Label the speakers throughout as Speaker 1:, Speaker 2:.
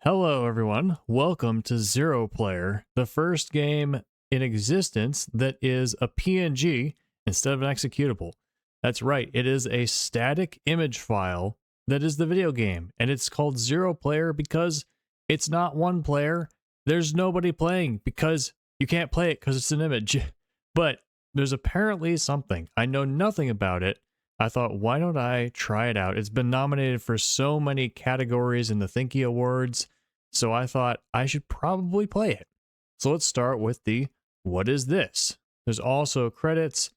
Speaker 1: Hello, everyone. Welcome to 0Player, the first game in existence that is a PNG instead of an executable. That's right, it is a static image file that is the video game, and it's called 0Player because it's not one player. There's nobody playing because you can't play it because it's an image. But there's apparently something. I know nothing about it. I thought, why don't I try it out? It's been nominated for so many categories in the Thinky Awards, so I thought I should probably play it. So let's start with the what is this? There's also credits,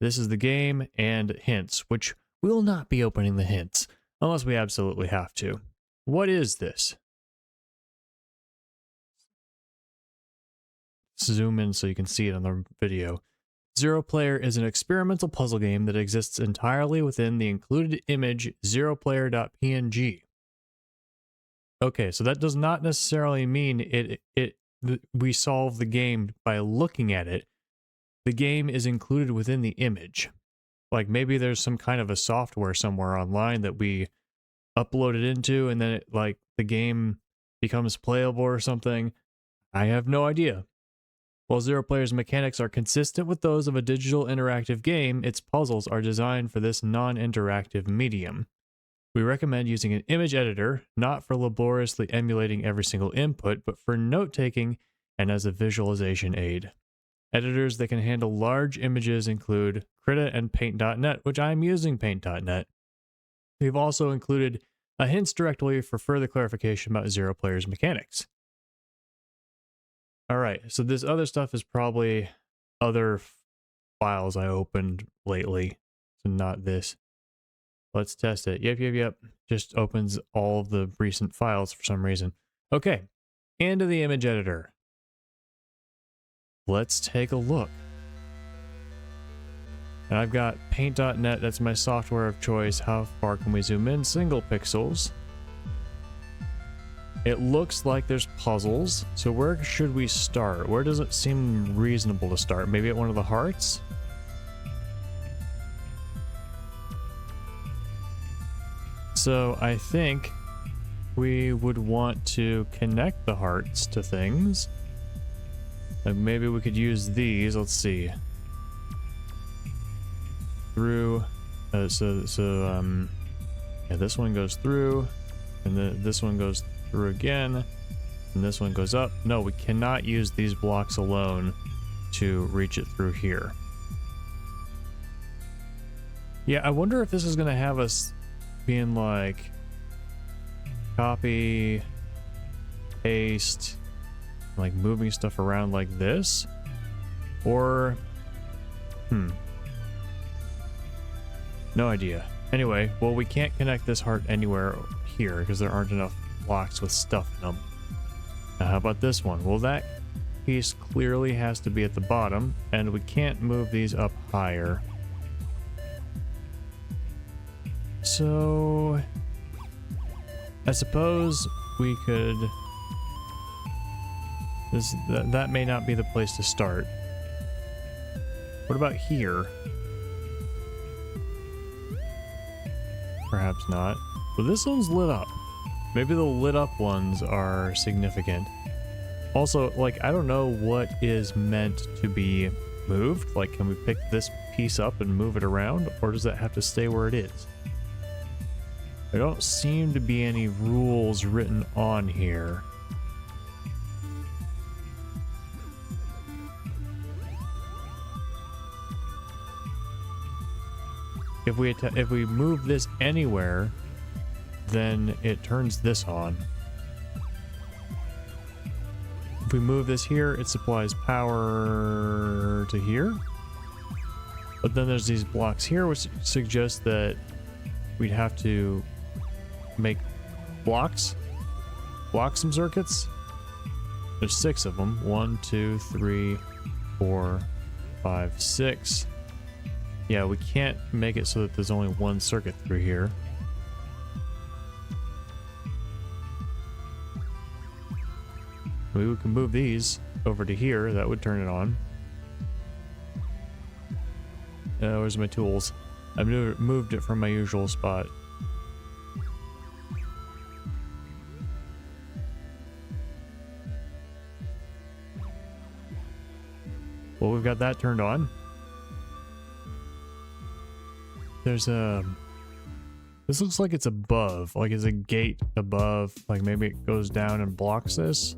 Speaker 1: this is the game, and hints, which we will not be opening the hints unless we absolutely have to. What is this? Zoom in so you can see it on the video. 0Player is an experimental puzzle game that exists entirely within the included image 0player.png. Okay, so that does not necessarily mean we solve the game by looking at it. The game is included within the image. Like maybe there's some kind of a software somewhere online that we upload it into and then the game becomes playable or something. I have no idea. While 0Player's mechanics are consistent with those of a digital interactive game, its puzzles are designed for this non-interactive medium. We recommend using an image editor, not for laboriously emulating every single input, but for note-taking and as a visualization aid. Editors that can handle large images include Krita and Paint.net, which I'm using Paint.net. We've also included a hints directory for further clarification about 0Player's mechanics. Alright, so this other stuff is probably other files I opened lately, so not this. Let's test it. Yep. Just opens all of the recent files for some reason. Okay, into the image editor. Let's take a look. And I've got Paint.net, that's my software of choice. How far can we zoom in? Single pixels. It looks like there's puzzles, so where should we start? Where does it seem reasonable to start? Maybe at one of the hearts? So I think we would want to connect the hearts to things. Like maybe we could use these, let's see. Through, yeah, this one goes through, and then this one goes through again, and this one goes up. No, we cannot use these blocks alone to reach it through here. Yeah, I wonder if this is going to have us being like copy, paste, like moving stuff around like this, or no idea. Anyway, well, we can't connect this heart anywhere here because there aren't enough blocks with stuff in them. Now, how about this one? Well, that piece clearly has to be at the bottom, and we can't move these up higher. So I suppose we could, that may not be the place to start. What about here? Perhaps not. Well, this one's lit up. Maybe the lit up ones are significant. Also, like, I don't know what is meant to be moved. Like, can we pick this piece up and move it around, or does that have to stay where it is? There don't seem to be any rules written on here. If we move this anywhere, then it turns this on. If we move this here, it supplies power to here. But then there's these blocks here, which suggests that we'd have to make block some circuits. There's 6 of them. 1, 2, 3, 4, 5, 6. Yeah, we can't make it so that there's only one circuit through here. Maybe we can move these over to here. That would turn it on. Where's my tools? I've moved it from my usual spot. Well, we've got that turned on. There's a... This looks like it's above, like it's a gate above, like maybe it goes down and blocks this.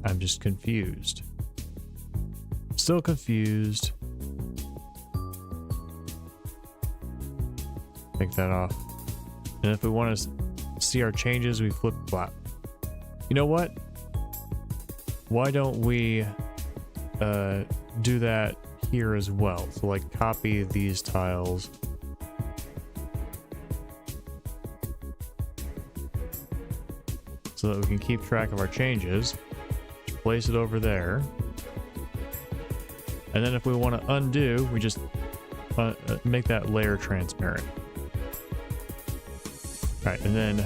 Speaker 1: I'm just confused. Still confused. Take that off. And if we want to see our changes, we flip flap. You know what? Why don't we do that here as well? So like copy these tiles. So that we can keep track of our changes. Place it over there. And then if we want to undo, we just make that layer transparent. Alright, and then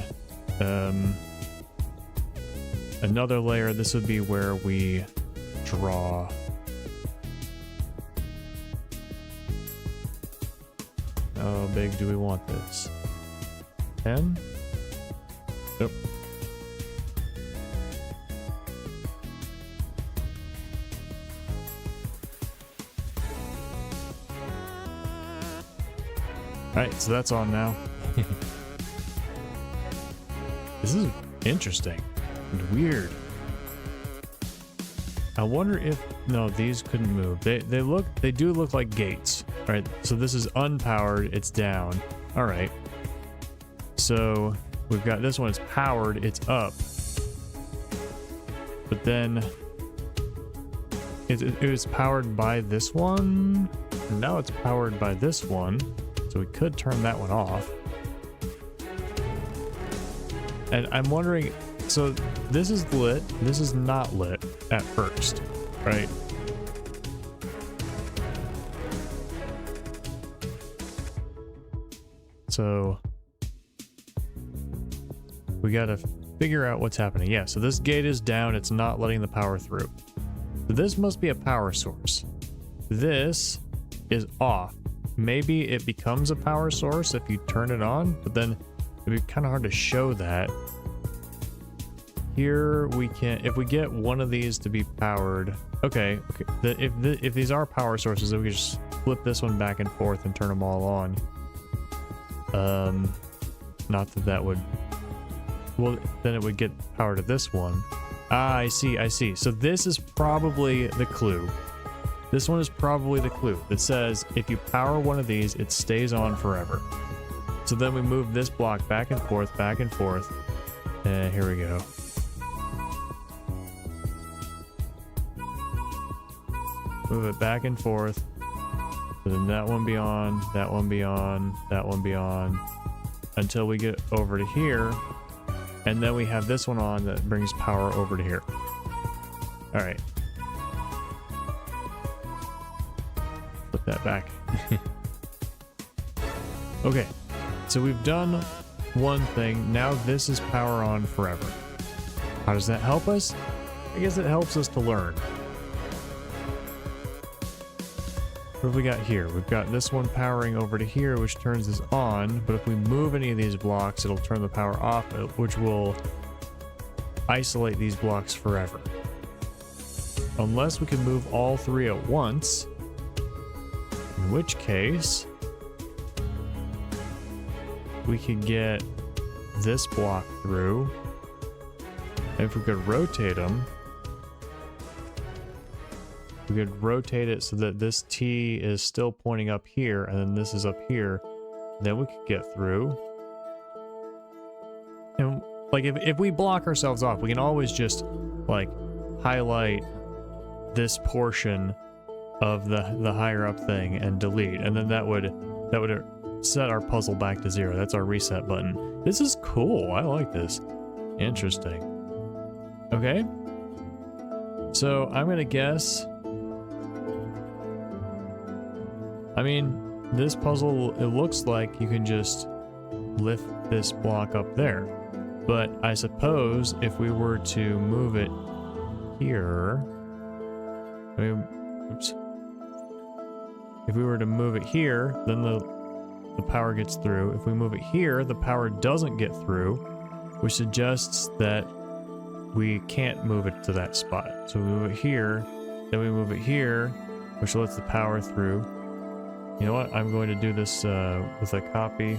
Speaker 1: another layer, this would be where we draw. How big do we want this? 10? Nope. Alright, so that's on now. This is interesting and weird. I wonder if... No, these couldn't move. They do look like gates. Alright, so this is unpowered, it's down. Alright. So we've got this one, it's powered, it's up. But then it was powered by this one. And now it's powered by this one. So we could turn that one off. And I'm wondering, so this is lit, this is not lit at first, right? So we gotta figure out what's happening. Yeah, so this gate is down, it's not letting the power through. So this must be a power source. This is off. Maybe it becomes a power source if you turn it on, but then it'd be kind of hard to show that. Here we can, if we get one of these to be powered, okay. If these are power sources, then we can just flip this one back and forth and turn them all on. Not that that would, well, then it would get power to this one. Ah, I see. So this is probably the clue. This one is probably the clue that says if you power one of these, it stays on forever. So then we move this block back and forth, and here we go. Move it back and forth. So then that one be on, that one be on, that one be on, until we get over to here. And then we have this one on that brings power over to here. All right. Put that back. Okay. So we've done one thing. Now this is power on forever. How does that help us? I guess it helps us to learn. What have we got here? We've got this one powering over to here, which turns this on, but if we move any of these blocks, it'll turn the power off, which will isolate these blocks forever. Unless we can move all three at once, in which case we could get this block through, and if we could rotate them, we could rotate it so that this T is still pointing up here, and then this is up here. Then we could get through. And like if we block ourselves off, we can always just like highlight this portion of the higher up thing and delete, and then that would set our puzzle back to 0. That's our reset button. This is cool. I like this. Interesting. Okay. So I'm gonna guess. I mean, this puzzle, it looks like you can just lift this block up there. But I suppose if we were to move it here, I mean, oops. If we were to move it here, then the power gets through. If we move it here, the power doesn't get through. which suggests that we can't move it to that spot. So we move it here, then we move it here, which lets the power through. You know what? I'm going to do this with a copy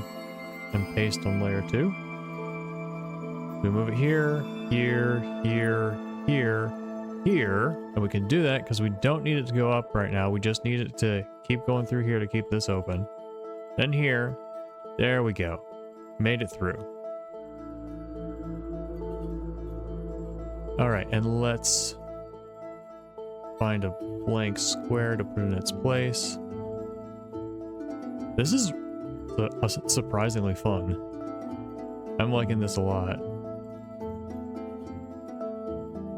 Speaker 1: and paste on layer 2. We move it here, here, here, here, here, and we can do that because we don't need it to go up right now. We just need it to keep going through here to keep this open. Then here, there we go. Made it through. All right, and let's find a blank square to put in its place. This is surprisingly fun. I'm liking this a lot.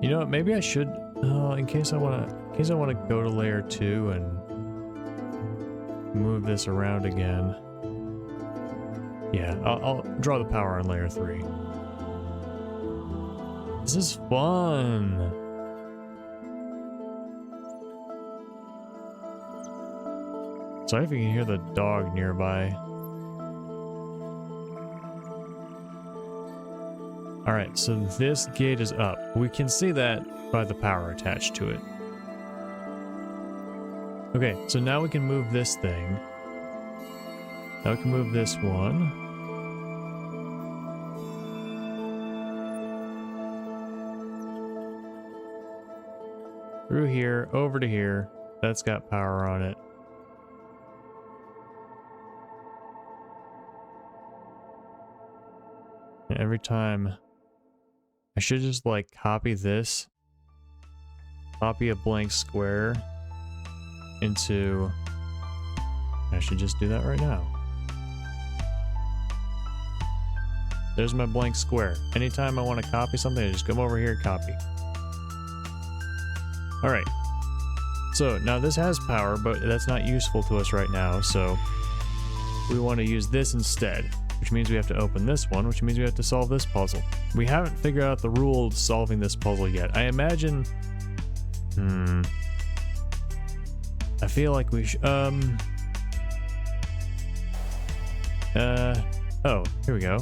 Speaker 1: You know what? Maybe I should, in case I want to go to layer 2 and move this around again. Yeah, I'll draw the power on layer 3. This is fun. Sorry if you can hear the dog nearby. Alright, so this gate is up. We can see that by the power attached to it. Okay, so now we can move this thing. Now we can move this one. Through here, over to here. That's got power on it. And every time... I should just like copy this. Copy a blank square into... I should just do that right now. There's my blank square. Anytime I want to copy something, I just come over here and copy. Alright. So now this has power, but that's not useful to us right now, so we want to use this instead. Which means we have to open this one, which means we have to solve this puzzle. We haven't figured out the rule of solving this puzzle yet. I imagine... I feel like we should... Oh, here we go.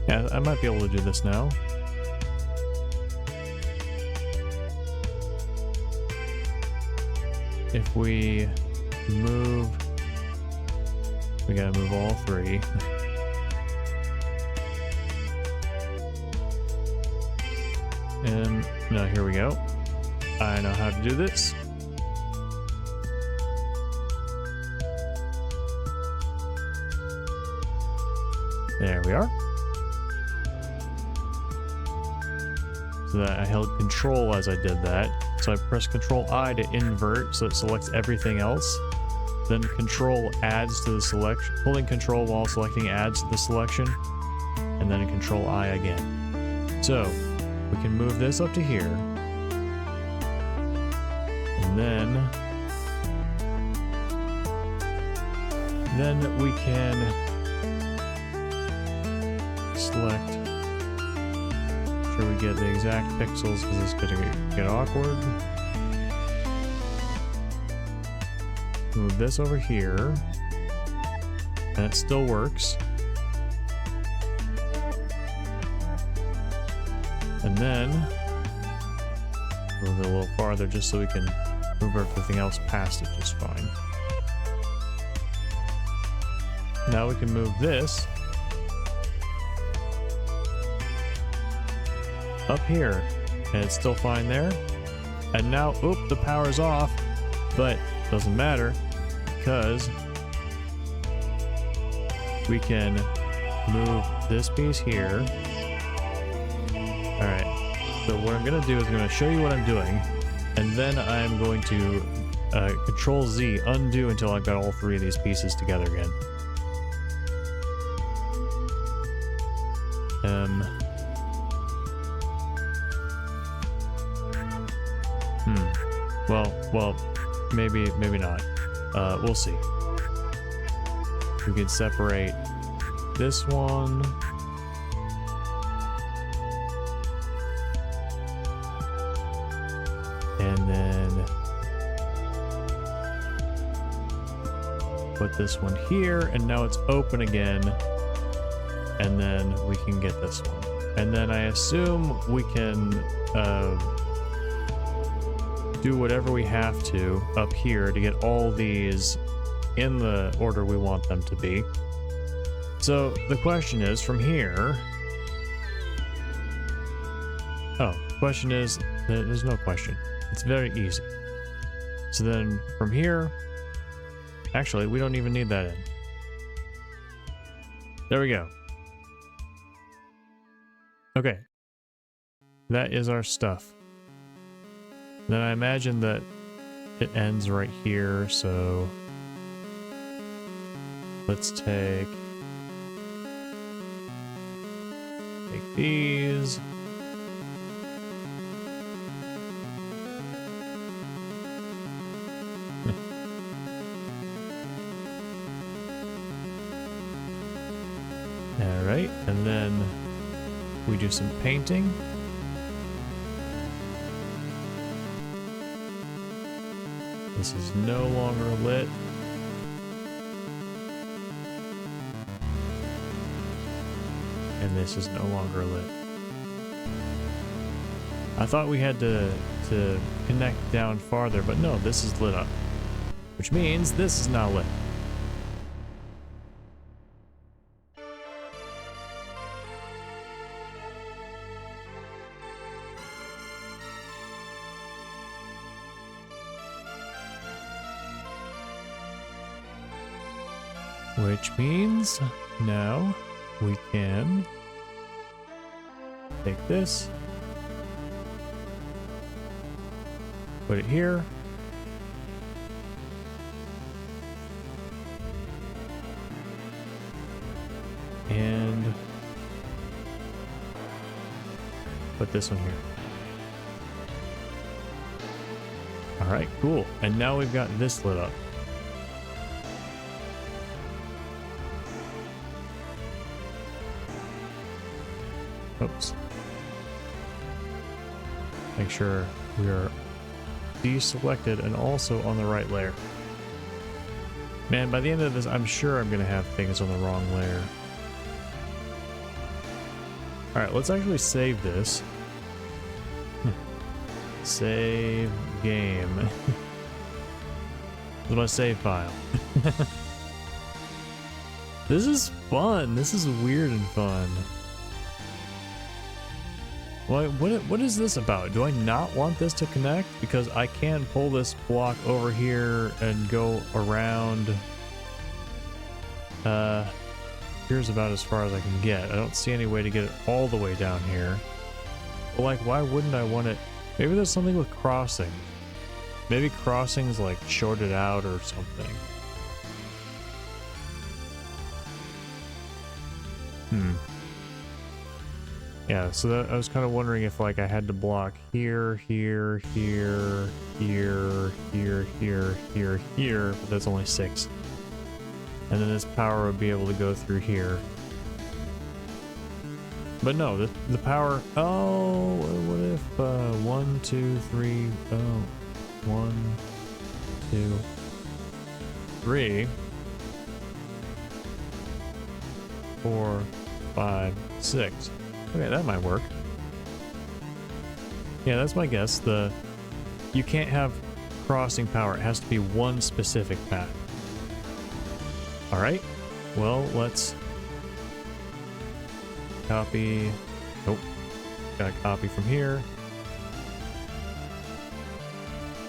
Speaker 1: Yeah, I might be able to do this now. If we move... We gotta move all 3. No, here we go. I know how to do this. There we are. So that I held control as I did that. So I press Control I to invert so it selects everything else. Then Control adds to the selection. Holding Control while selecting adds to the selection. And then Control I again. So we can move this up to here. And then we can select, make sure we get the exact pixels because it's going to get awkward. Move this over here, and it still works. And then move it a little farther just so we can move everything else past it just fine. Now we can move this up here, and it's still fine there. And now, oop, the power's off, but doesn't matter because we can move this piece here. Alright, so what I'm going to do is I'm going to show you what I'm doing, and then I'm going to Control Z, undo until I've got all 3 of these pieces together again. Well, maybe not. We'll see. We can separate this one. And then Put this one here, and now it's open again. And then we can get this one. And then I assume we can do whatever we have to up here to get all these in the order we want them to be. So the question is, from here... Oh, the question is, there's no question. It's very easy. So then from here... Actually, we don't even need that in. There we go. Okay. That is our stuff. Then I imagine that it ends right here, so... Let's take these. Alright, and then we do some painting. This is no longer lit. And this is no longer lit. I thought we had to connect down farther, but no, this is lit up. Which means this is now lit. Which means now we can take this, put it here, and put this one here. All right, cool. And now we've got this lit up. Oops. Make sure we are deselected and also on the right layer. Man, by the end of this, I'm sure I'm going to have things on the wrong layer. Alright, let's actually save this. Save game. This is my save file. This is fun. This is weird and fun. What is this about? Do I not want this to connect? Because I can pull this block over here and go around. Here's about as far as I can get. I don't see any way to get it all the way down here. But like, why wouldn't I want it? Maybe there's something with crossing. Maybe crossing's like shorted out or something. Yeah, so that, I was kind of wondering if like I had to block here, here, here, here, here, here, here, here, but that's only 6. And then this power would be able to go through here. But no, the power, oh, what if 1, 2, 3, oh, 1, 2, 3, 4, 5, 6. Okay, that might work. Yeah, that's my guess. You can't have crossing power. It has to be one specific path. Alright. Well, let's copy. Nope. Got a copy from here.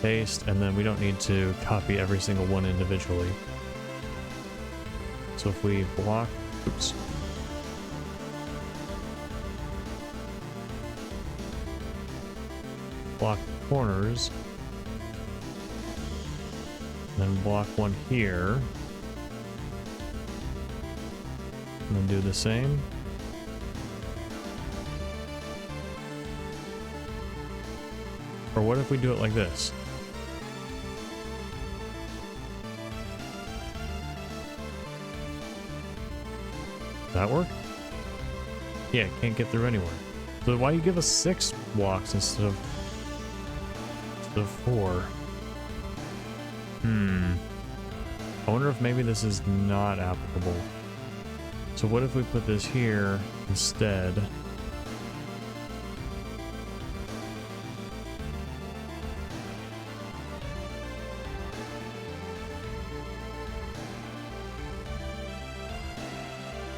Speaker 1: Paste, and then we don't need to copy every single one individually. So if we block, oops. Block the corners, then block one here, and then do the same. Or what if we do it like this? Does that work? Yeah, can't get through anywhere. So why you give us 6 blocks instead of 4? I wonder if maybe this is not applicable. So what if we put this here instead?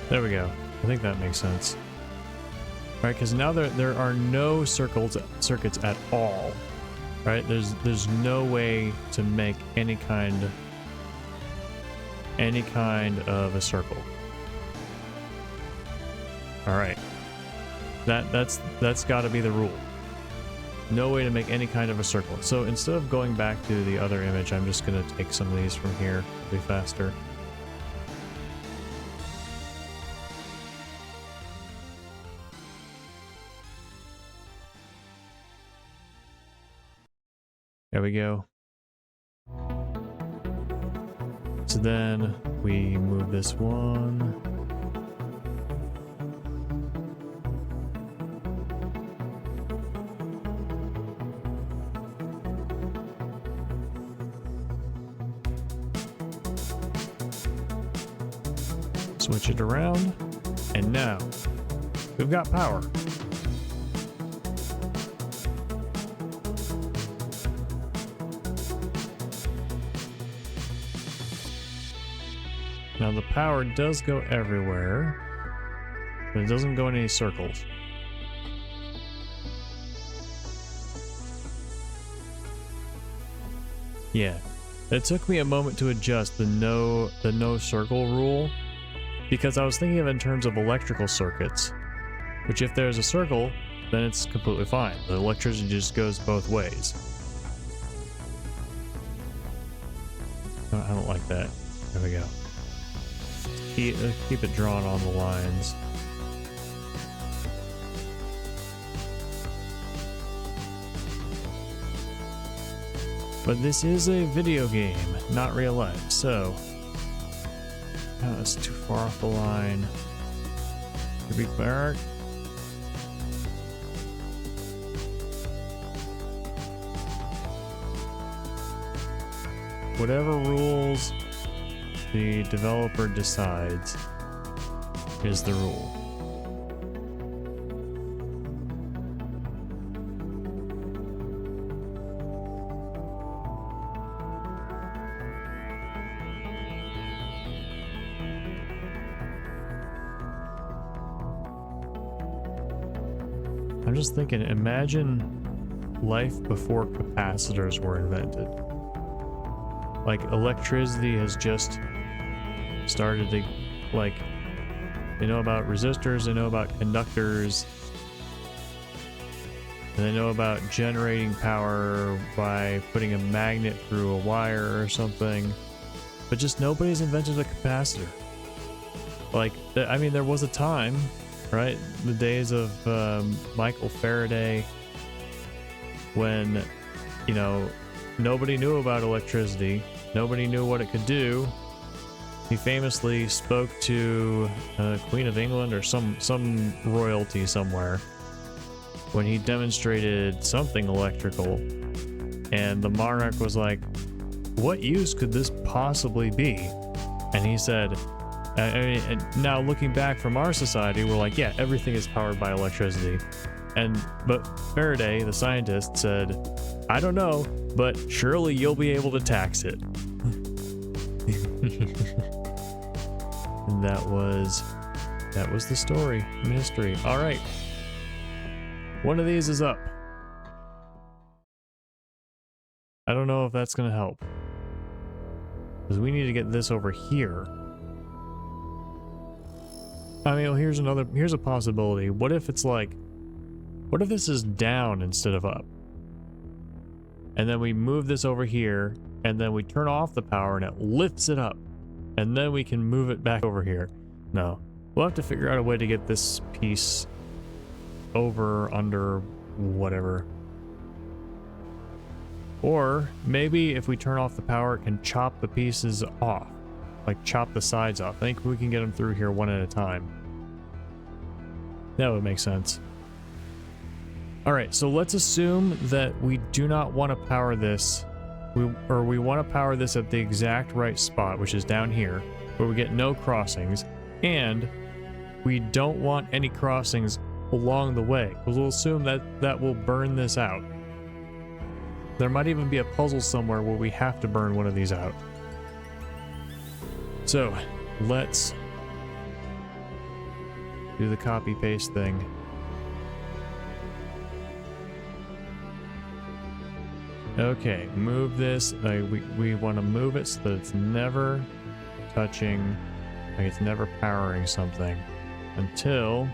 Speaker 1: There we go. I think that makes sense. Right, because now there are no circuits at all. Right? There's no way to make any kind of a circle. All right. That's got to be the rule. No way to make any kind of a circle. So instead of going back to the other image, I'm just going to take some of these from here. It'll be faster. There we go. So then we move this one. Switch it around, and now we've got power. Now the power does go everywhere, but it doesn't go in any circles. Yeah, it took me a moment to adjust the no circle rule, because I was thinking of it in terms of electrical circuits, which if there's a circle, then it's completely fine. The electricity just goes both ways. I don't like that. There we go. Keep it drawn on the lines. But this is a video game, not real life, so... Oh, that's too far off the line. To be fair. Whatever rules the developer decides is the rule. I'm just thinking, imagine life before capacitors were invented. Like, electricity has just started to, like, they know about resistors, they know about conductors, and they know about generating power by putting a magnet through a wire or something, but just nobody's invented a capacitor. Like, I mean, there was a time, right, the days of Michael Faraday, when, you know, nobody knew about electricity, nobody knew what it could do. He famously spoke to Queen of England or some royalty somewhere when he demonstrated something electrical, and the monarch was like, what use could this possibly be? And he said, I mean, and now looking back from our society, we're like, yeah, everything is powered by electricity. But Faraday, the scientist, said, I don't know, but surely you'll be able to tax it. And that was the story in history. All right. One of these is up. I don't know if that's going to help, because we need to get this over here. I mean, here's a possibility. What if it's like, what if this is down instead of up? And then we move this over here, and then we turn off the power and it lifts it up. And then we can move it back over here. No. We'll have to figure out a way to get this piece over, under, whatever. Or maybe if we turn off the power, it can chop the pieces off. Like chop the sides off. I think we can get them through here one at a time. That would make sense. Alright, so let's assume that we do not want to power this we want to power this at the exact right spot, which is down here, where we get no crossings, and we don't want any crossings along the way, because we'll assume that that will burn this out. There might even be a puzzle somewhere where we have to burn one of these out. So let's do the copy paste thing. Okay, move this. We want to move it so that it's never touching, like it's never powering something until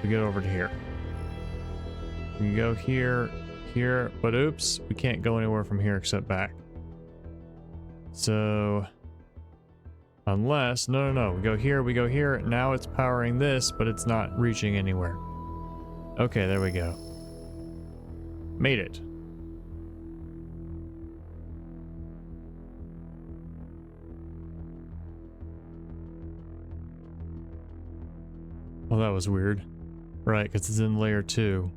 Speaker 1: we get over to here. We can go here, here, but oops, we can't go anywhere from here except back. So, unless, no, we go here, now it's powering this, but it's not reaching anywhere. Okay, there we go. Made it. Oh, that was weird. Right, because it's in layer 2.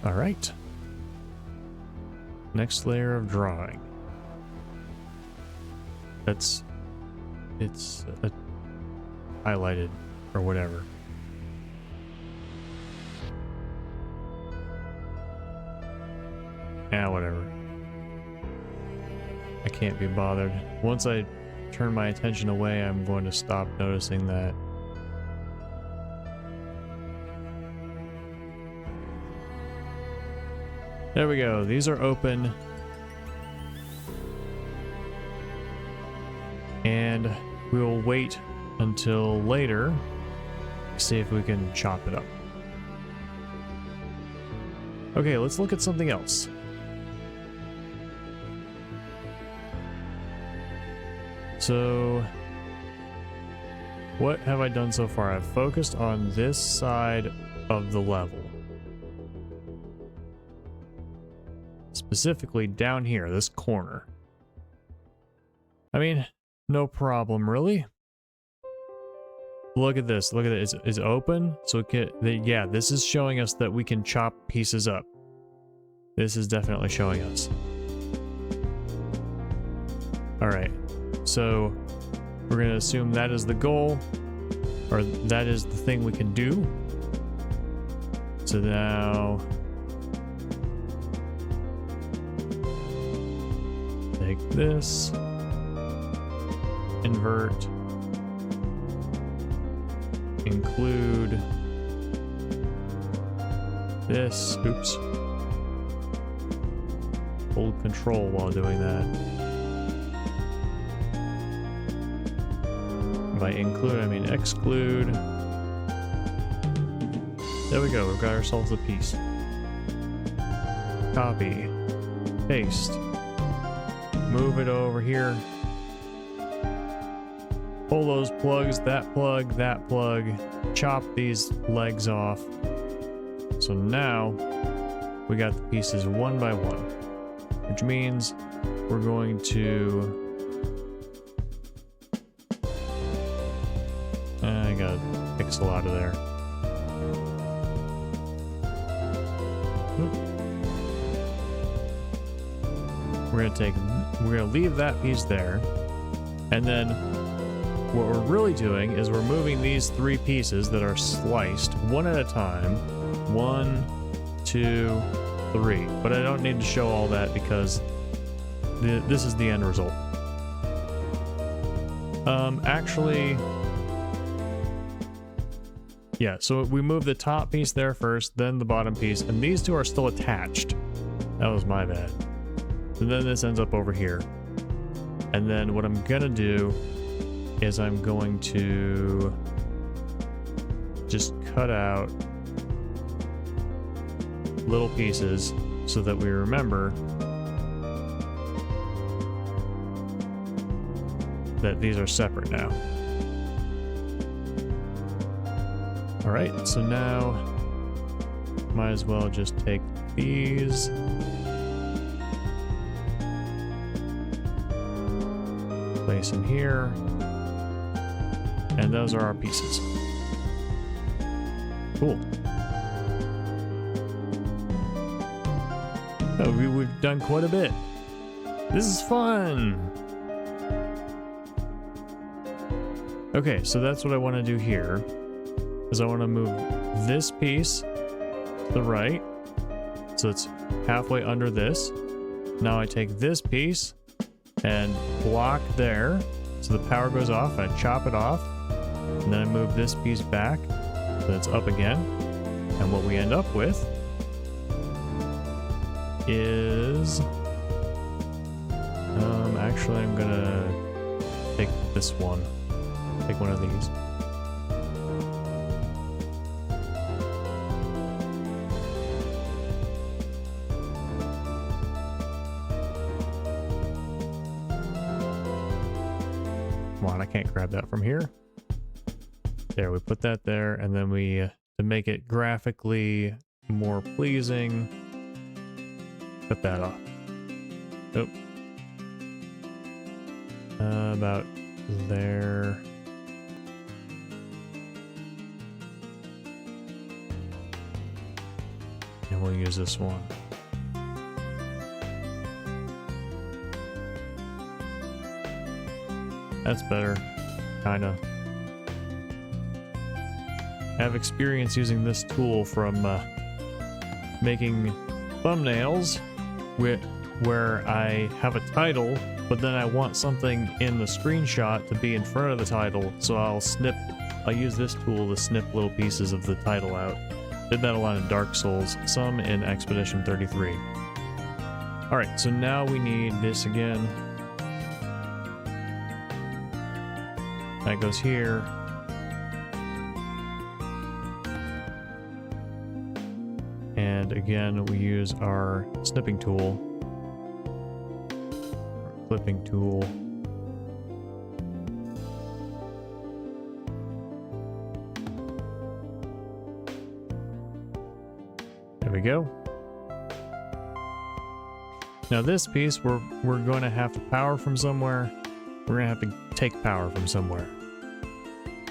Speaker 1: Alright. Next layer of drawing. It's highlighted or whatever. Yeah, whatever. I can't be bothered. Once I turn my attention away, I'm going to stop noticing that. There we go. These are open. And we will wait until later to see if we can chop it up. Okay, let's look at something else. So, what have I done so far? I've focused on this side of the level. Specifically down here, this corner. I mean, no problem, really. Look at this. Look at it. It's open, so it can, yeah, this is showing us that we can chop pieces up. This is definitely showing us. All right. So we're going to assume that is the goal, or that is the thing we can do. So now take this, invert, include this, oops, hold control while doing that. By include, I mean exclude. There we go, we've got ourselves a piece. Copy, paste, move it over here. Pull those plugs, that plug, chop these legs off. So now we got the pieces one by one, which means we're going to I got a pixel out of there. We're gonna leave that piece there, and then what we're really doing is we're moving these three pieces that are sliced one at a time. 1, 2, 3. But I don't need to show all that because this is the end result. Actually, yeah, so we move the top piece there first, then the bottom piece, and these two are still attached. That was my bad. And then this ends up over here. And then what I'm gonna do is I'm going to just cut out little pieces so that we remember that these are separate now. All right, so now might as well just take these, place them here, and those are our pieces. Cool. Oh, we've done quite a bit. This is fun. Okay, so that's what I want to do here. Is I want to move this piece to the right. So it's halfway under this. Now I take this piece and block there. So the power goes off. I chop it off. And then I move this piece back. So it's up again. And what we end up with is... actually I'm gonna take this one. Take one of these. Come on, I can't grab that from here. There, we put that there, and then we, to make it graphically more pleasing, cut that off. Nope. About there. And we'll use this one. That's better, kinda. I have experience using this tool from making thumbnails where I have a title, but then I want something in the screenshot to be in front of the title, so I'll use this tool to snip little pieces of the title out. Did that a lot in Dark Souls, some in Expedition 33. Alright, so now we need this again. That goes here. And again, we use our snipping tool, our clipping tool. There we go. Now this piece, we're going to have to power from somewhere. We're going to have to take power from somewhere.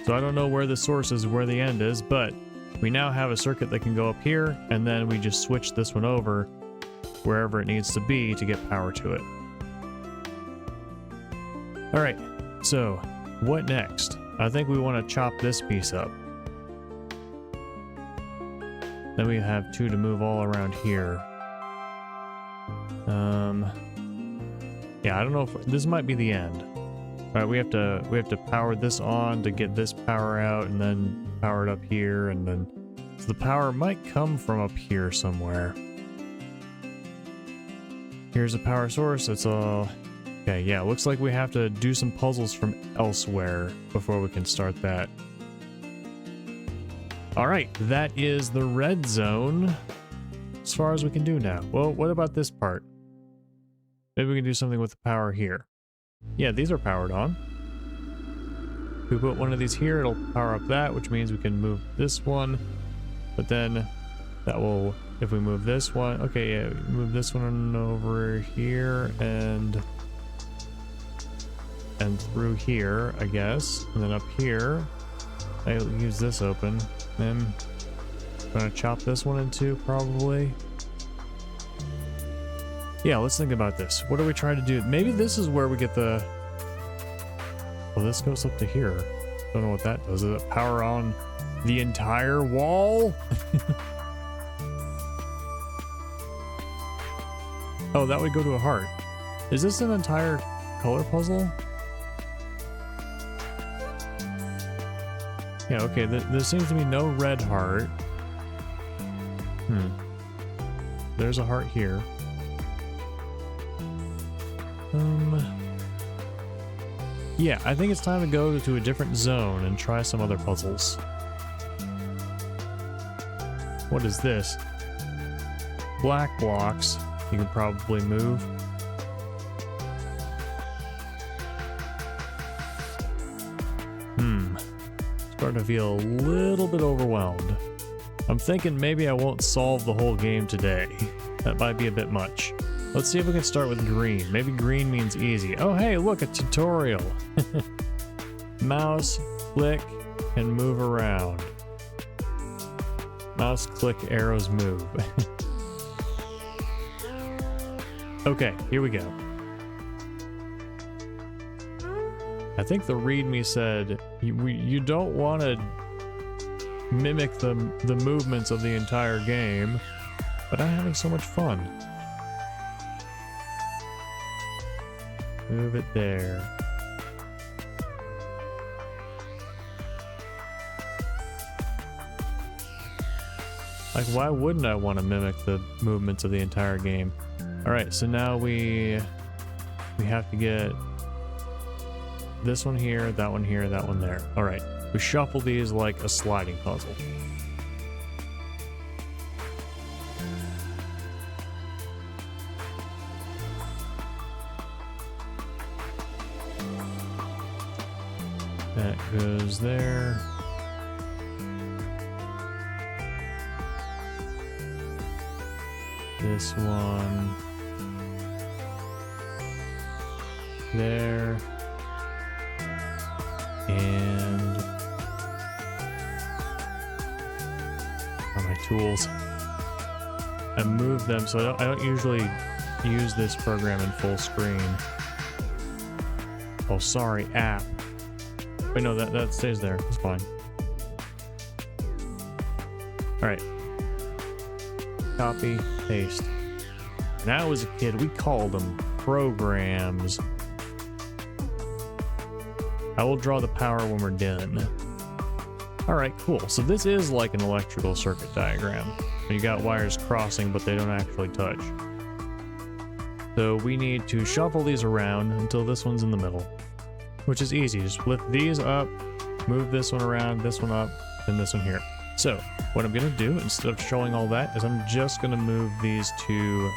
Speaker 1: So I don't know where the source is, where the end is, but we now have a circuit that can go up here, and then we just switch this one over wherever it needs to be to get power to it. Alright, so what next? I think we want to chop this piece up. Then we have two to move all around here. Yeah, I don't know if this might be the end. Alright, we have to power this on to get this power out, and then power it up here, and then so the power might come from up here somewhere. Here's a power source. It's all okay. Yeah, looks like we have to do some puzzles from elsewhere before we can start that. All right, that is the red zone as far as we can do now. Well, what about this part? Maybe we can do something with the power here. Yeah, these are powered on. If we put one of these here, it'll power up that, which means we can move this one. But then that will, if we move this one, okay, yeah, move this one over here and through here, I guess. And then up here, I'll use this open. Then I'm gonna chop this one in two, probably. Yeah, let's think about this. What are we trying to do? Maybe this is where we get the... Well, this goes up to here. Don't know what that does. Does it power on the entire wall? Oh, that would go to a heart. Is this an entire color puzzle? Yeah, okay, there seems to be no red heart. There's a heart here. Yeah, I think it's time to go to a different zone and try some other puzzles. What is this? Black blocks. You can probably move. Starting to feel a little bit overwhelmed. I'm thinking maybe I won't solve the whole game today. That might be a bit much. Let's see if we can start with green. Maybe green means easy. Oh, hey, look, a tutorial. Mouse, click, and move around. Mouse click, arrows move. Okay, here we go. I think the README said you don't want to mimic the movements of the entire game, but I'm having so much fun. Move it there. Like, why wouldn't I want to mimic the movements of the entire game? All right, so now we have to get this one here, that one here, that one there. All right, we shuffle these like a sliding puzzle. That goes there. This one there, and my tools. I move them, so I don't usually use this program in full screen. Oh, sorry, app. Wait, no, that stays there. It's fine. All right. Copy, paste. When I was a kid, we called them programs. I will draw the power when we're done. All right, cool. So this is like an electrical circuit diagram. You got wires crossing, but they don't actually touch. So we need to shuffle these around until this one's in the middle, which is easy. Just lift these up, move this one around, this one up, and this one here. So what I'm going to do, instead of showing all that, is I'm just going to move these to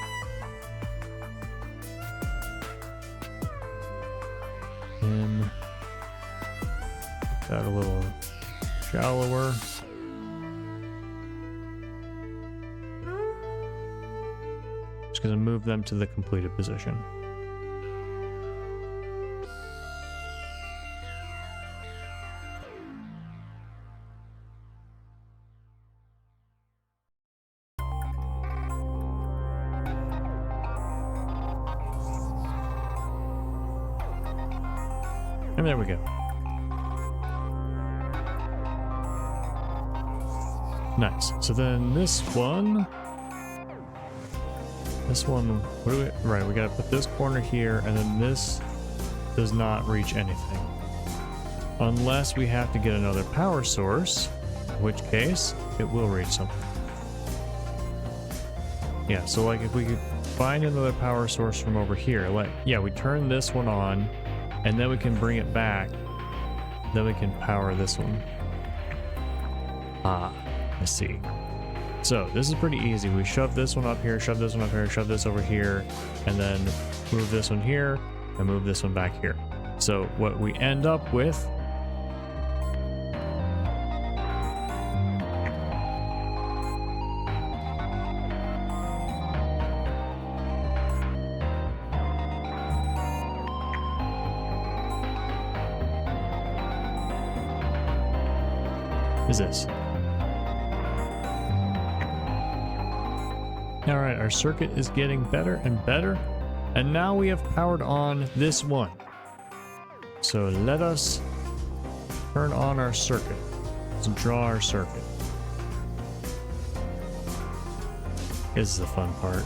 Speaker 1: in that a little shallower. Just going to move them to the completed position. And there we go. Nice. So then this one, what do we, right, we gotta put this corner here, and then this does not reach anything. Unless we have to get another power source, in which case it will reach something. Yeah, so like if we could find another power source from over here, like, yeah, we turn this one on, and then we can bring it back. Then we can power this one. Ah, I see. So this is pretty easy. We shove this one up here, shove this one up here, shove this over here, and then move this one here, and move this one back here. So what we end up with is this. All right, our circuit is getting better and better, and now we have powered on this one. So let us turn on our circuit. Let's draw our circuit. This is the fun part.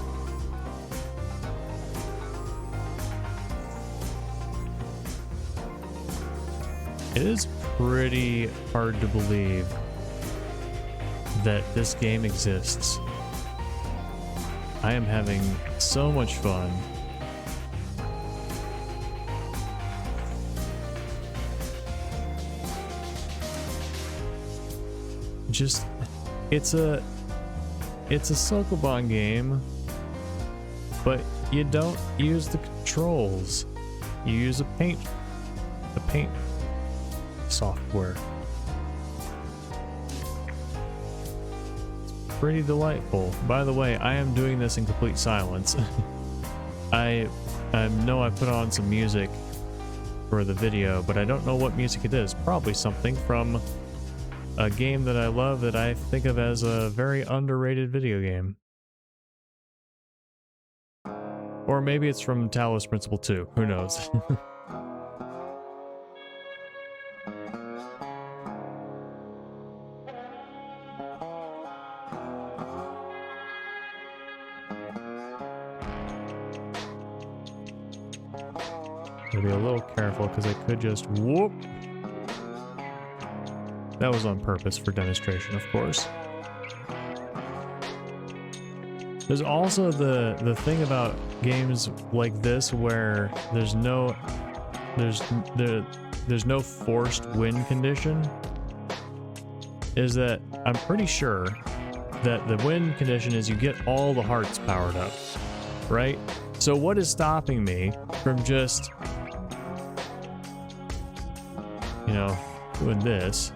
Speaker 1: It is pretty hard to believe that this game exists. I am having so much fun. Just, it's a Sokoban game, but you don't use the controls. You use the paint software. It's pretty delightful. By the way, I am doing this in complete silence. I know I put on some music for the video, but I don't know what music it is. Probably something from a game that I love that I think of as a very underrated video game. Or maybe it's from Talos Principle 2, who knows? Gotta be a little careful because I could just whoop. That was on purpose for demonstration, of course. There's also the thing about games like this where there's no forced win condition, is that I'm pretty sure that the win condition is you get all the hearts powered up, right? So what is stopping me from just, you know, doing this?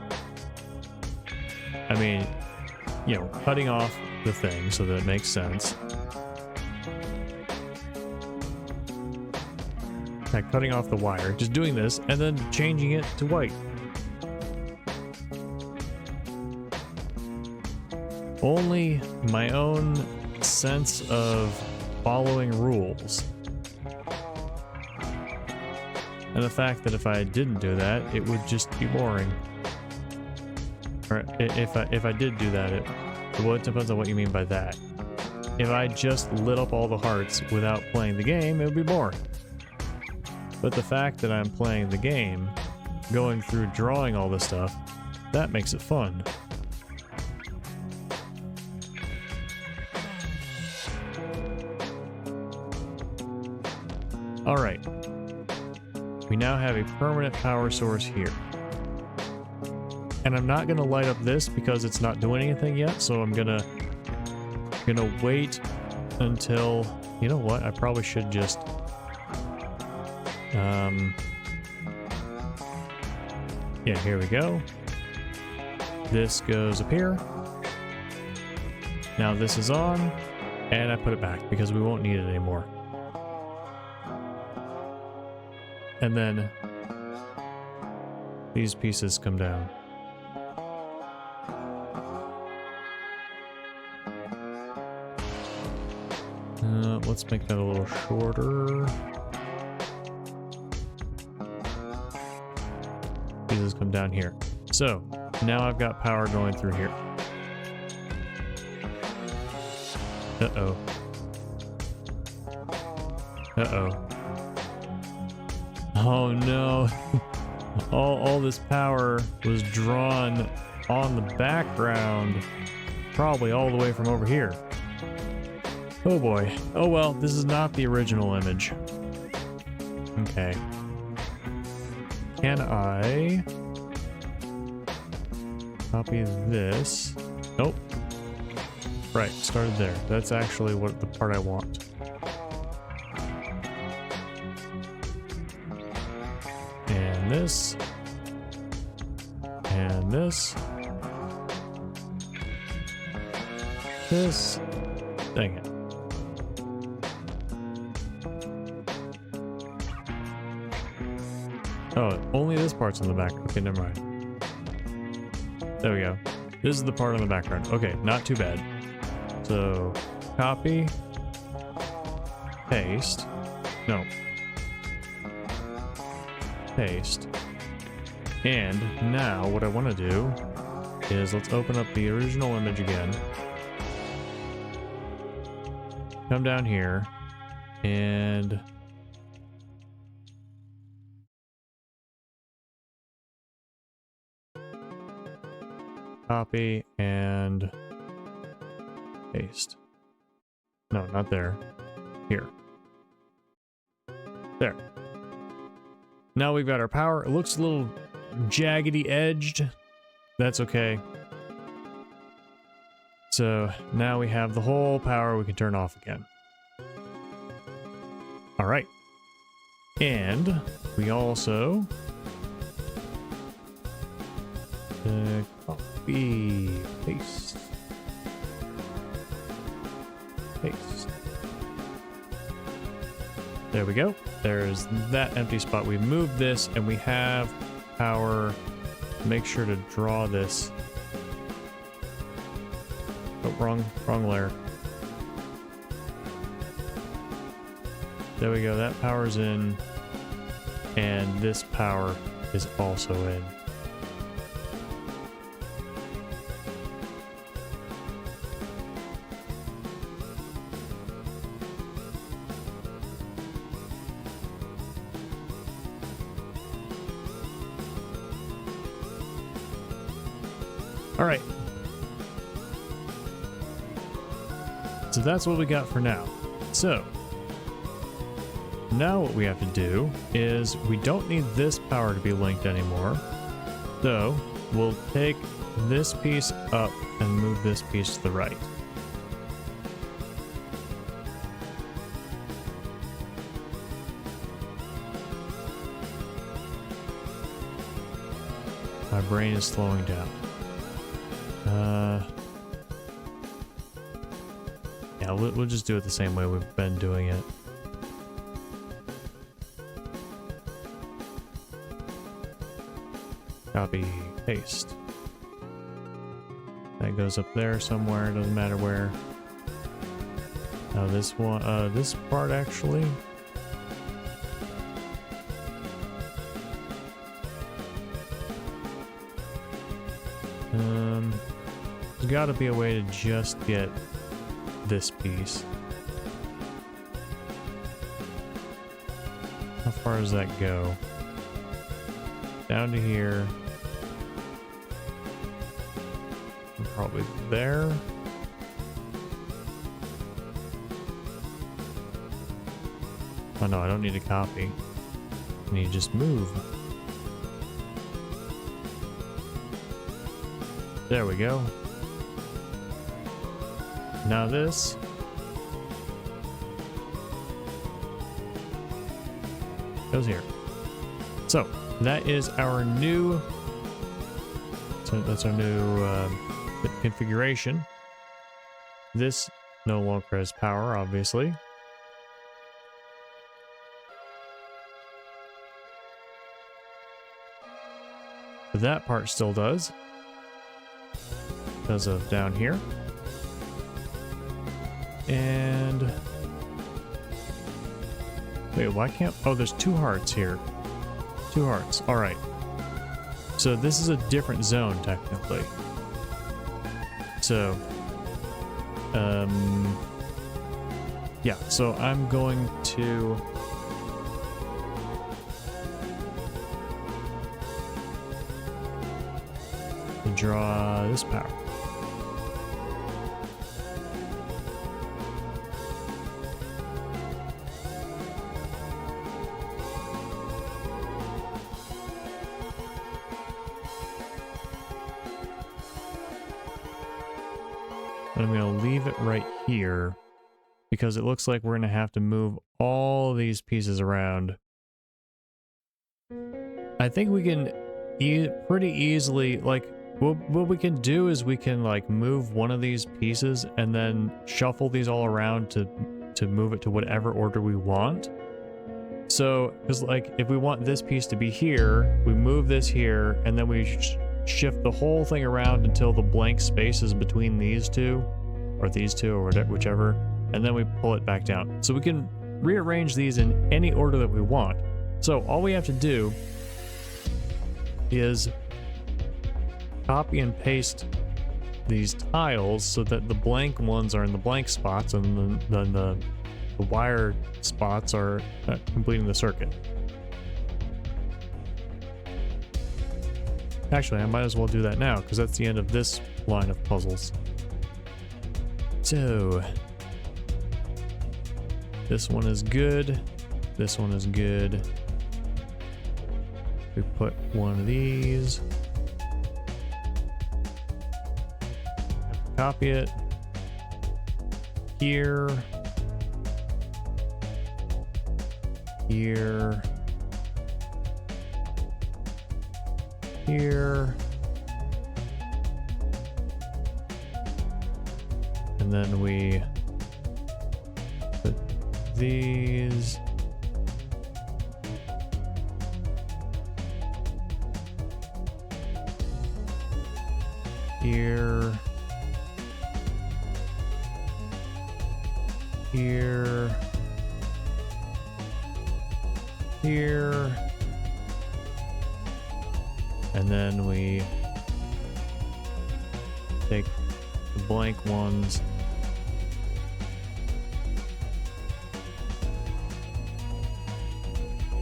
Speaker 1: I mean, you know, cutting off the thing so that it makes sense. Like cutting off the wire, just doing this, and then changing it to white. Only my own sense of following rules. And the fact that if I didn't do that, it would just be boring. Or if I did do that, well, it depends on what you mean by that. If I just lit up all the hearts without playing the game, it would be boring. But the fact that I'm playing the game, going through drawing all this stuff, that makes it fun. Alright. We now have a permanent power source here. And I'm not gonna light up this because it's not doing anything yet, so I'm gonna wait until, you know what, I probably should just yeah, here we go. This goes up here. Now this is on, and I put it back because we won't need it anymore. And then these pieces come down. Let's make that a little shorter. Pieces come down here. So now I've got power going through here. Uh-oh. Uh-oh. Oh no. all this power was drawn on the background, probably all the way from over here. Oh boy. Oh well, this is not the original image. Okay. Can I copy this? Nope. Right, started there. That's actually what the part I want. And this. And this. This. Dang it. Oh, only this part's on the back. Okay, never mind. There we go. This is the part on the background. Okay, not too bad. So, copy. Paste. No. Paste. And now what I want to do is let's open up the original image again. Come down here and copy and paste. No, not there. Here. There. Now we've got our power. It looks a little jaggedy edged. That's okay. So now we have the whole power we can turn off again. All right. And we also copy, paste, paste. There we go. There's that empty spot. We moved this and we have power. Make sure to draw this wrong layer. There we go, that power's in, and this power is also in. All right. So that's what we got for now. So now what we have to do is we don't need this power to be linked anymore. So we'll take this piece up and move this piece to the right. My brain is slowing down. Yeah, we'll just do it the same way we've been doing it. Copy, paste. That goes up there somewhere, doesn't matter where. Now this one, this part actually. There's gotta be a way to just get this piece. How far does that go? Down to here. And probably there. Oh no, I don't need to copy. I need to just move. There we go. Now this. Goes here. So that is our new. So that's our new configuration. This no longer has power, obviously. But that part still does. Because of down here. And wait, why can't, oh, there's 2 hearts here. 2 hearts, all right. So this is a different zone technically. So yeah, so I'm going to draw this power. And I'm going to leave it right here because it looks like we're going to have to move all these pieces around. I think we can pretty easily, like, what we can do is we can like move one of these pieces and then shuffle these all around to move it to whatever order we want. So, because like if we want this piece to be here, we move this here and then we shift the whole thing around until the blank space is between these two or whatever, whichever, and then we pull it back down. So we can rearrange these in any order that we want. So all we have to do is copy and paste these tiles so that the blank ones are in the blank spots and then the wire spots are completing the circuit. Actually, I might as well do that now because that's the end of this line of puzzles. So this one is good. This one is good. We put one of these. Copy it. Here. Here. Here. And then we put these. Here. here, here, and then we take the blank ones,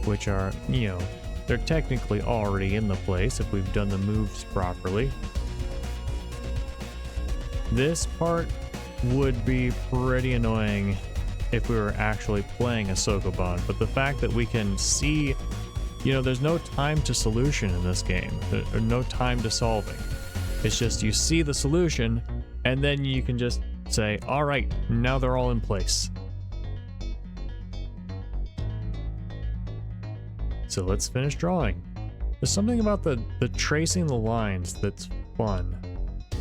Speaker 1: which are, you know, they're technically already in the place if we've done the moves properly. This part would be pretty annoying if we were actually playing a Sokoban, but the fact that we can see, you know, there's no time to solution in this game, or no time to solving. It's just you see the solution, and then you can just say, all right, now they're all in place. So let's finish drawing. There's something about the tracing the lines that's fun.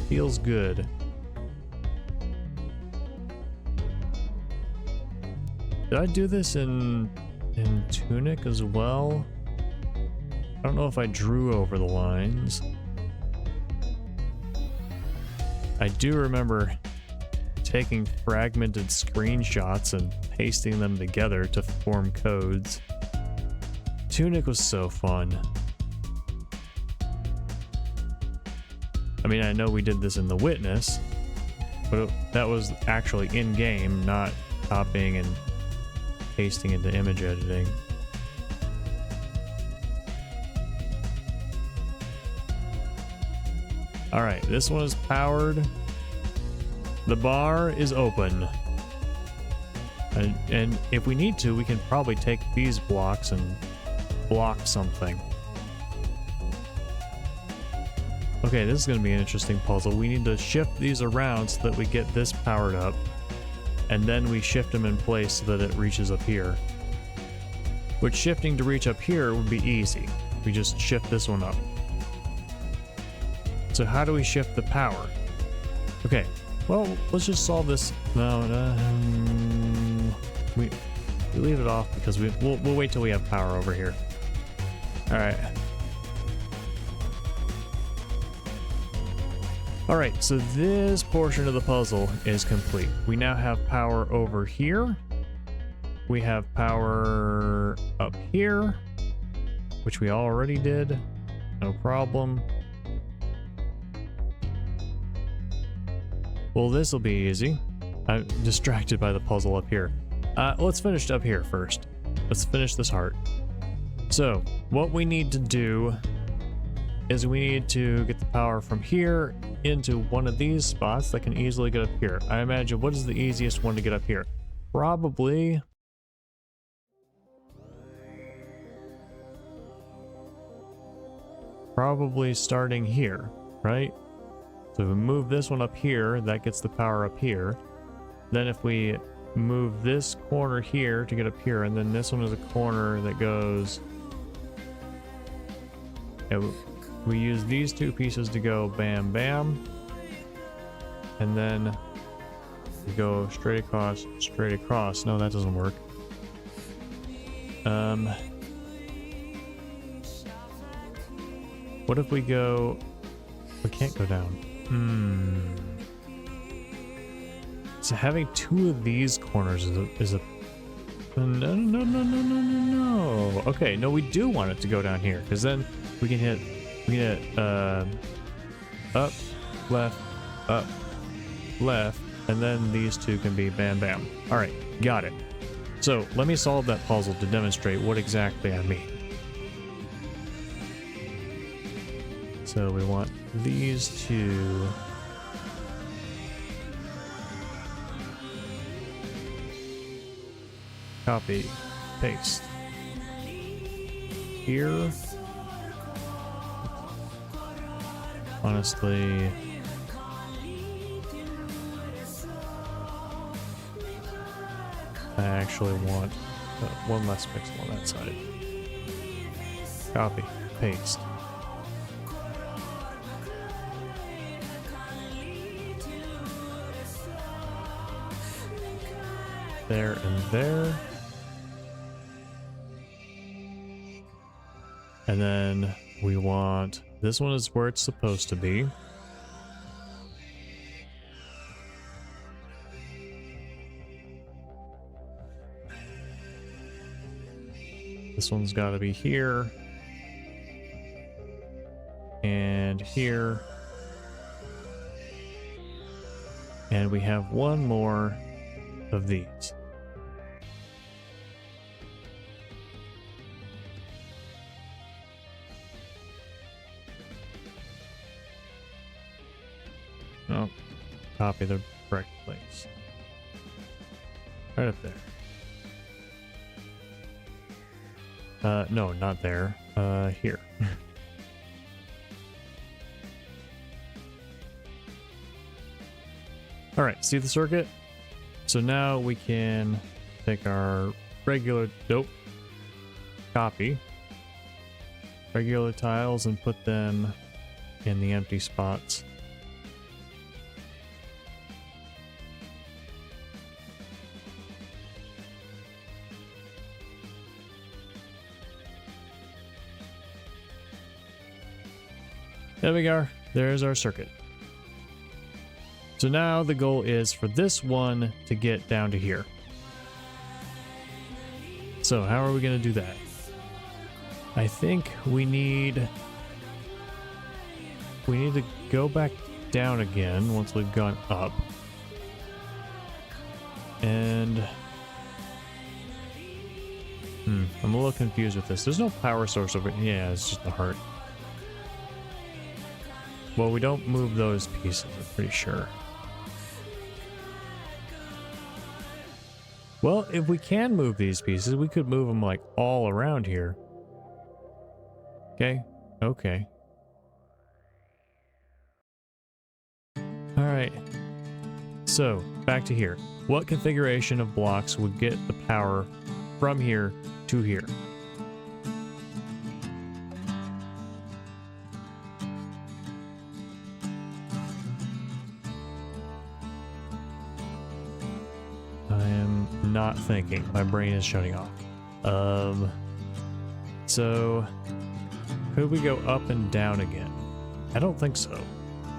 Speaker 1: Feels good. Did I do this in Tunic as well? I don't know if I drew over the lines. I do remember taking fragmented screenshots and pasting them together to form codes. Tunic was so fun. I mean, I know we did this in The Witness, but that was actually in-game, not copying and pasting into image editing. Alright, this one is powered. The bar is open. And if we need to, we can probably take these blocks and block something. Okay, this is going to be an interesting puzzle. We need to shift these around so that we get this powered up, and then we shift them in place so that it reaches up here. Which, shifting to reach up here would be easy. We just shift this one up. So how do we shift the power? Okay, well, let's just solve this. No, we leave it off because we'll wait till we have power over here. Alright. Alright, so this portion of the puzzle is complete. We now have power over here. We have power up here, which we already did. No problem. Well, this will be easy. I'm distracted by the puzzle up here. Let's finish up here first. Let's finish this heart. So, what we need to do is we need to get the power from here into one of these spots that can easily get up here. I imagine, what is the easiest one to get up here? Probably starting here, right? So if we move this one up here, that gets the power up here. Then if we move this corner here to get up here, and then this one is a corner that goes... Yeah, we use these two pieces to go bam bam, and then we go straight across, straight across. No, that doesn't work. What if we go... We can't go down. So having two of these corners is a no. Okay, no, we do want it to go down here, because then we can hit up, left, and then these two can be bam bam. All right, got it. So let me solve that puzzle to demonstrate what exactly I mean. So we want these two. Copy, paste. Here. Honestly, I actually want one less pixel on that side. Copy, paste. There and there. And then we want, this one is where it's supposed to be. This one's got to be here. And here. And we have one more of these. Oh, copy the correct place. Right up there. No, not there. Here. All right, see the circuit? So now we can take our regular, copy regular tiles and put them in the empty spots. There we go. There's our circuit. So now the goal is for this one to get down to here. So how are we going to do that? I think we need to go back down again once we've gone up. And I'm a little confused with this. There's no power source over here. Yeah, it's just the heart. Well, we don't move those pieces, I'm pretty sure. Well, if we can move these pieces, we could move them like all around here. Okay, okay. All right. So, back to here. What configuration of blocks would get the power from here to here? Not thinking. My brain is shutting off. So could we go up and down again? I don't think so.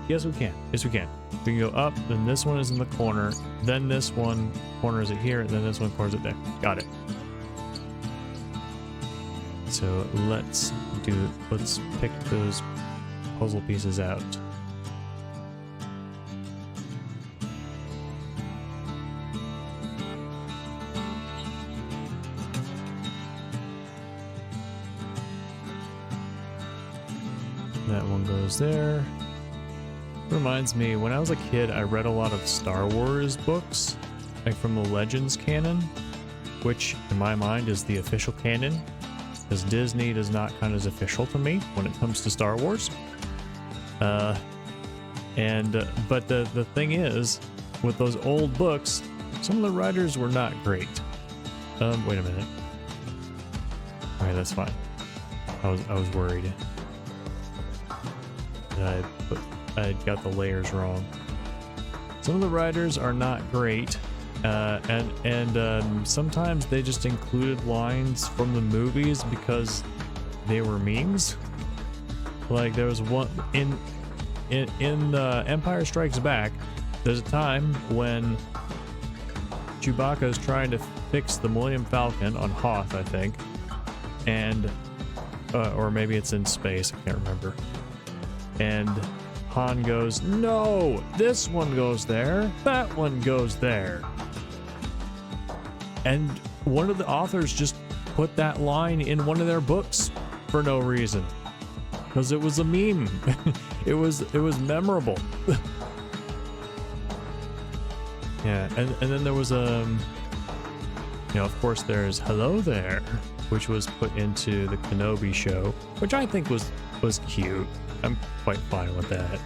Speaker 1: Yes, we can. Yes, we can. We can go up, then this one is in the corner, then this one corners it here, and then this one corners it there. Got it. So let's pick those puzzle pieces out. That one goes there. Reminds me, when I was a kid, I read a lot of Star Wars books, like from the Legends canon, which in my mind is the official canon, because Disney does not count as official to me when it comes to Star Wars. But the thing is, with those old books, some of the writers were not great. Wait a minute. All right, that's fine. I was worried. I got the layers wrong. Some of the writers are not great, and sometimes they just included lines from the movies because they were memes. Like there was one in Empire Strikes Back. There's a time when Chewbacca is trying to fix the Millennium Falcon on Hoth, I think, and or maybe it's in space. I can't remember. And Han goes, "No, this one goes there, that one goes there." And one of the authors just put that line in one of their books for no reason, because it was a meme. it was memorable. Yeah, and then there was of course there's "Hello There," which was put into the Kenobi show, which I think was cute. I'm quite fine with that.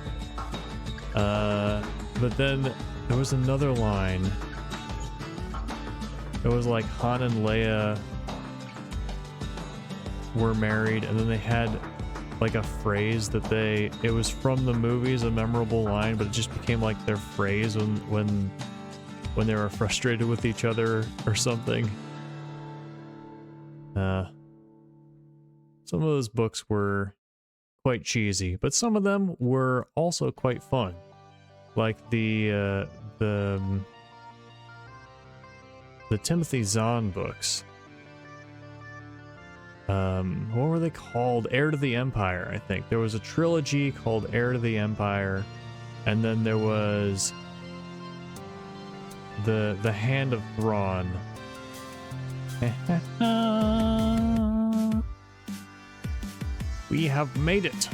Speaker 1: But then there was another line. It was like Han and Leia were married, and then they had like a phrase that it was from the movies, a memorable line, but it just became like their phrase when they were frustrated with each other or something. Some of those books were quite cheesy, but some of them were also quite fun, like the Timothy Zahn books. What were they called? Heir to the Empire, I think. There was a trilogy called Heir to the Empire, and then there was the Hand of Thrawn. We have made it.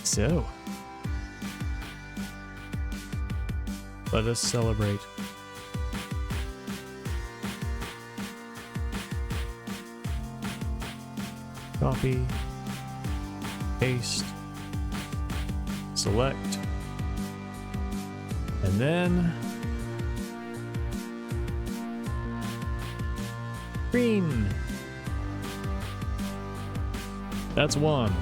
Speaker 1: So, let us celebrate. Copy, paste, select, and then green. That's one.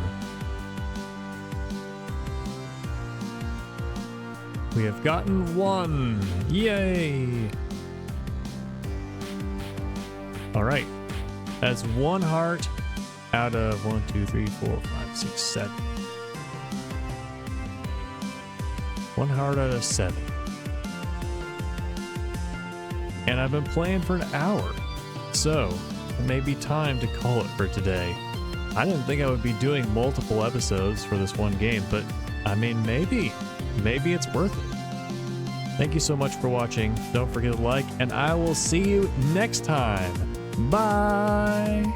Speaker 1: We have gotten one. Yay! All right, that's one heart out of 1, 2, 3, 4, 5, 6, 7. One heart out of 7. And I've been playing for an hour, so it may be time to call it for today. I didn't think I would be doing multiple episodes for this one game, but I mean, maybe it's worth it. Thank you so much for watching. Don't forget to like, and I will see you next time. Bye!